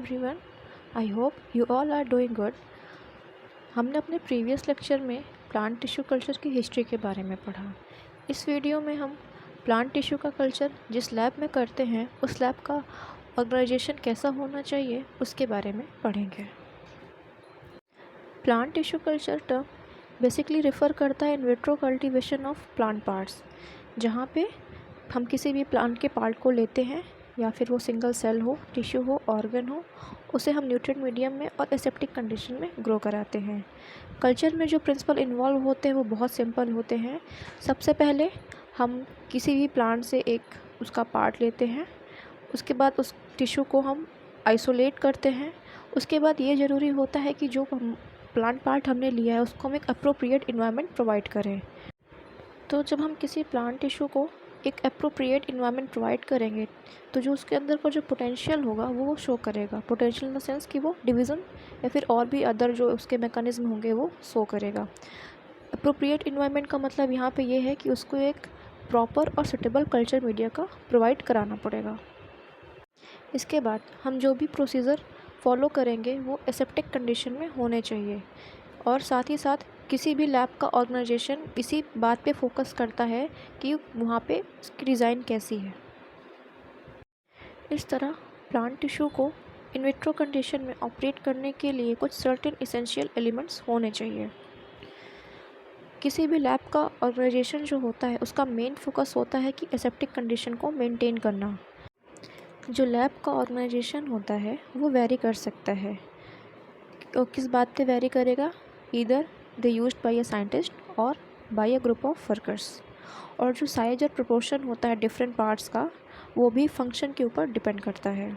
everyone. I hope you all are doing good. हमने अपने previous lecture में plant tissue culture की history के बारे में पढ़ा। इस वीडियो में हम प्लांट टिश्यू का कल्चर जिस लैब में करते हैं उस लैब का ऑर्गेनाइजेशन कैसा होना चाहिए उसके बारे में पढ़ेंगे। Plant tissue culture term basically refer करता है in vitro cultivation of plant parts, जहाँ पे हम किसी भी प्लांट के पार्ट को लेते हैं या फिर वो सिंगल सेल हो, टिश्यू हो, ऑर्गन हो, उसे हम न्यूट्रिएंट मीडियम में और एसेप्टिक कंडीशन में ग्रो कराते हैं। कल्चर में जो प्रिंसिपल इन्वॉल्व होते हैं वो बहुत सिंपल होते हैं। सबसे पहले हम किसी भी प्लांट से एक उसका पार्ट लेते हैं, उसके बाद उस टिश्यू को हम आइसोलेट करते हैं। उसके बाद ये ज़रूरी होता है कि जो हम प्लांट पार्ट हमने लिया है उसको हम एक अप्रोप्रिएट इन्वायरमेंट प्रोवाइड करें। तो जब हम किसी प्लांट टिश्यू को एक अप्रोप्रिएट इन्वायरमेंट प्रोवाइड करेंगे तो जो उसके अंदर का जो पोटेंशियल होगा वो शो करेगा। पोटेंशियल इन द सेंस कि वो डिवीज़न या फिर और भी अदर जो उसके मैकेनिज्म होंगे वो शो करेगा। अप्रोप्रिएट इन्वायरमेंट का मतलब यहाँ पे ये है कि उसको एक प्रॉपर और सुटेबल कल्चर मीडिया का प्रोवाइड कराना पड़ेगा। इसके बाद हम जो भी प्रोसीजर फॉलो करेंगे वो एसेप्टिक कंडीशन में होने चाहिए, और साथ ही साथ किसी भी लैब का ऑर्गेनाइजेशन इसी बात पे फोकस करता है कि वहाँ पे उसकी डिज़ाइन कैसी है। इस तरह प्लांट टिश्यू को इन विट्रो कंडीशन में ऑपरेट करने के लिए कुछ सर्टेन एसेंशियल एलिमेंट्स होने चाहिए। किसी भी लैब का ऑर्गेनाइजेशन जो होता है उसका मेन फोकस होता है कि एसेप्टिक कंडीशन को मेंटेन करना। जो लैब का ऑर्गेनाइजेशन होता है वो वेरी कर सकता है, और किस बात पे वेरी करेगा, either they used by a scientist और by a group of workers. और जो साइज और प्रोपोर्शन होता है डिफरेंट पार्ट्स का वो भी फंक्शन के ऊपर डिपेंड करता है।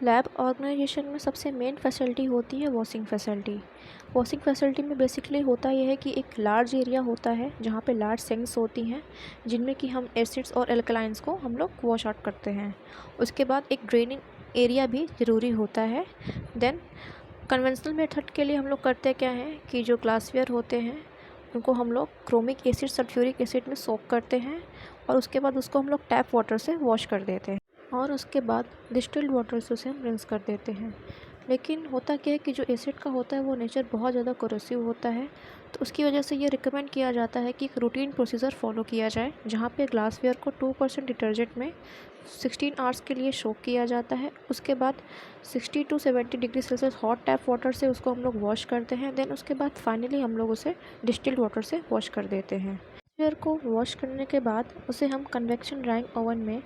लैब ऑर्गेनाइजेशन में सबसे मेन फैसिलिटी होती है वॉशिंग फैसिलिटी। वॉशिंग फैसिलिटी में बेसिकली होता यह है कि एक लार्ज एरिया होता है जहाँ पे लार्ज सिंक्स होती हैं जिनमें कि हम एसिड्स और एल्कलाइंस को हम लोग वॉश आउट करते हैं। उसके बाद एक ड्रेनिंग एरिया भी ज़रूरी होता है। देन कन्वेंशनल मेथड के लिए हम लोग करते क्या हैं कि जो ग्लासवेयर होते हैं उनको हम लोग क्रोमिक एसिड सल्फ्यूरिक एसिड में सोक करते हैं, और उसके बाद उसको हम लोग टैप वाटर से वॉश कर देते हैं, और उसके बाद डिस्टिल्ड वाटर से उसे हम रिंस कर देते हैं। लेकिन होता क्या है कि जो एसिड का होता है वो नेचर बहुत ज़्यादा कोरोसिव होता है, तो उसकी वजह से ये रिकमेंड किया जाता है कि एक रूटीन प्रोसीजर फॉलो किया जाए जहाँ पे ग्लासवेयर को 2% डिटर्जेंट में 16 आवर्स के लिए सोक किया जाता है। उसके बाद 60 to 70 degree Celsius hot tap water से उसको हम लोग वॉश करते हैं। देन उसके बाद फाइनली हम लोग उसे डिस्टिल्ड वाटर से वॉश कर देते हैं। ग्लासवेयर को वॉश करने के बाद उसे हम कन्वेक्शन ड्राइंग ओवन में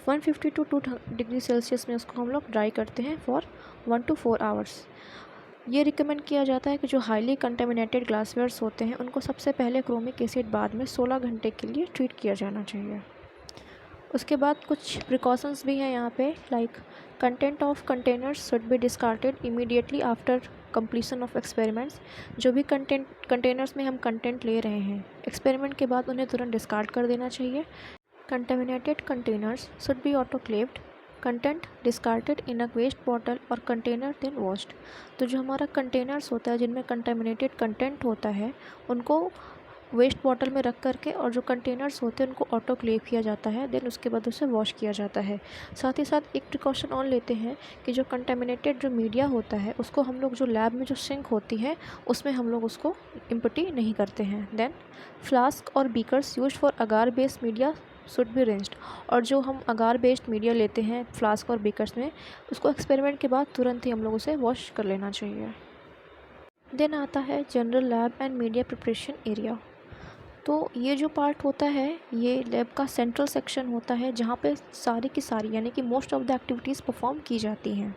150 to 2 डिग्री सेल्सियस में उसको हम लोग ड्राई करते हैं फॉर 1 to 4 आवर्स। ये रिकमेंड किया जाता है कि जो हाईली कंटेमिनेटेड ग्लासवेयर्स होते हैं उनको सबसे पहले क्रोमिक एसिड बाद में 16 घंटे के लिए ट्रीट किया जाना चाहिए। उसके बाद कुछ प्रिकॉशंस भी हैं यहाँ पे, like content of containers should be discarded immediately after completion of experiments. जो भी कंटेनर्स में हम कंटेंट ले रहे हैं एक्सपेरिमेंट के बाद उन्हें तुरंत डिस्कार्ड कर देना चाहिए। Contaminated containers should be autoclaved, content discarded in a waste bottle और कंटेनर देन वॉश्ड। तो जो हमारा कंटेनर्स होता है जिनमें कंटेमिनेटेड कंटेंट होता है उनको वेस्ट बॉटल में रख करके, और जो कंटेनर्स होते हैं उनको ऑटोक्लेव किया जाता है, देन उसके बाद उसे वॉश किया जाता है। साथ ही साथ एक प्रिकॉशन और लेते हैं कि जो कंटेमिनेटेड जो मीडिया होता है उसको हम लोग जो लैब में जो सिंक होती है उसमें हम लोग उसको इम्पटी नहीं करते हैं। देन फ्लास्क और beakers used for agar based media should be rinsed. और जो हम अगार बेस्ड मीडिया लेते हैं फ्लास्क और बीकर्स में उसको एक्सपेरिमेंट के बाद तुरंत ही हम लोग उसे वॉश कर लेना चाहिए। देन आता है general lab and media preparation area. तो ये जो पार्ट होता है ये लैब का सेंट्रल सेक्शन होता है जहाँ पे सारी की सारी यानी कि most of the activities perform की जाती हैं।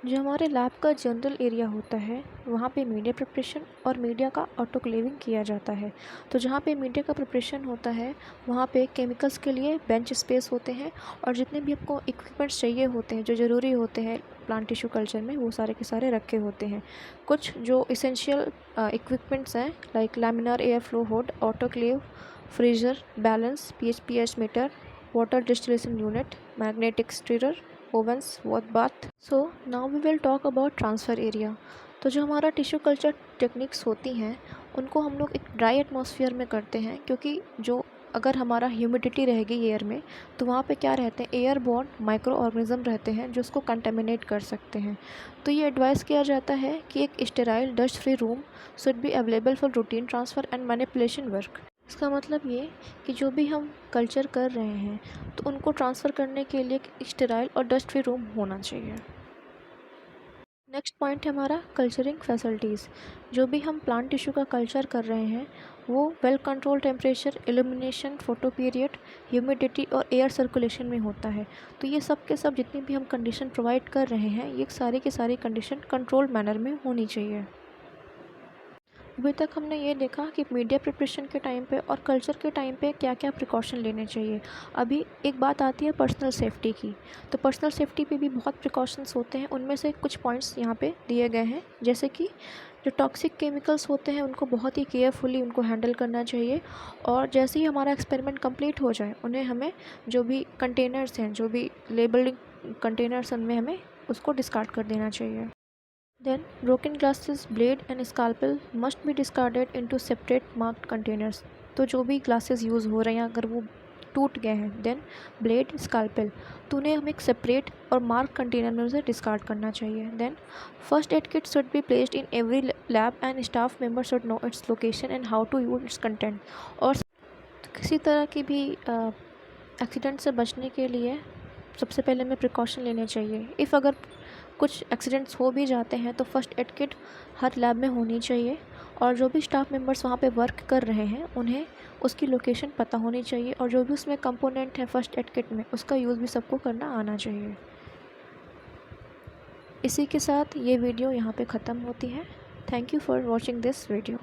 जो हमारे लैब का जनरल एरिया होता है वहाँ पे मीडिया प्रिपरेशन और मीडिया का ऑटोक्लेविंग किया जाता है। तो जहाँ पे मीडिया का प्रिपरेशन होता है वहाँ पे केमिकल्स के लिए बेंच स्पेस होते हैं, और जितने भी आपको इक्विपमेंट्स चाहिए होते हैं जो ज़रूरी होते हैं प्लांट टिश्यू कल्चर में वो सारे के सारे रखे होते हैं। कुछ जो इसेंशियल इक्विपमेंट्स हैं like laminar air flow hood, autoclave, freezer, balance, pH meter, water distillation unit, magnetic stirrer, ovens, what bath. So now we will talk about transfer area. तो जो हमारा टिश्यू कल्चर टेक्निक्स होती हैं उनको हम लोग एक ड्राई एटमॉस्फेयर में करते हैं, क्योंकि जो अगर हमारा ह्यूमिडिटी रहेगी एयर में, तो वहाँ पे क्या रहते हैं, एयरबॉर्न माइक्रो ऑर्गेनिज्म रहते हैं जो उसको कंटेमिनेट कर सकते हैं। तो ये एडवाइस किया जाता है कि एक sterile dust free room should be available for routine transfer and manipulation work. इसका मतलब ये कि जो भी हम कल्चर कर रहे हैं तो उनको ट्रांसफ़र करने के लिए एक स्टेराइल और डस्ट फ्री रूम होना चाहिए। नेक्स्ट पॉइंट है हमारा कल्चरिंग फैसिलिटीज़। जो भी हम प्लांट टिश्यू का कल्चर कर रहे हैं वो well control temperature, illumination, photo period, humidity और एयर सर्कुलेशन में होता है। तो ये सब के सब जितनी भी हम कंडीशन प्रोवाइड कर रहे हैं ये सारी की सारी कंडीशन कंट्रोल मैनर में होनी चाहिए। अभी तक हमने ये देखा कि मीडिया प्रिपरेशन के टाइम पे और कल्चर के टाइम पे क्या क्या प्रिकॉशन लेने चाहिए। अभी एक बात आती है पर्सनल सेफ्टी की। तो पर्सनल सेफ्टी पे भी बहुत प्रिकॉशंस होते हैं, उनमें से कुछ पॉइंट्स यहाँ पे दिए गए हैं। जैसे कि जो टॉक्सिक केमिकल्स होते हैं उनको बहुत ही केयरफुली उनको हैंडल करना चाहिए, और जैसे ही हमारा एक्सपेरिमेंट कंप्लीट हो जाए उन्हें हमें जो भी कंटेनर्स हैं, जो भी लेबल्ड कंटेनर्स उनमें हमें उसको डिस्कार्ड कर देना चाहिए। Then, broken glasses, blade and scalpel must be discarded into separate marked containers. तो जो भी ग्लासेस यूज़ हो रहे हैं अगर वो टूट गए हैं, देन ब्लेड, स्काल्पेल, तो उन्हें हम एक सेपरेट और मार्क कंटेनर में उसे डिस्कार्ड करना चाहिए। Then first aid kit should be placed in every lab and staff member should know its location and how to use its content. और किसी तरह की भी एक्सीडेंट से बचने के लिए सबसे पहले हमें प्रिकॉशन लेने चाहिए। इफ़ अगर कुछ एक्सीडेंट्स हो भी जाते हैं तो फर्स्ट एड किट हर लैब में होनी चाहिए, और जो भी स्टाफ मेंबर्स वहाँ पे वर्क कर रहे हैं उन्हें उसकी लोकेशन पता होनी चाहिए, और जो भी उसमें कंपोनेंट है फर्स्ट एड किट में उसका यूज़ भी सबको करना आना चाहिए। इसी के साथ ये वीडियो यहाँ पे ख़त्म होती है। Thank you for watching this video.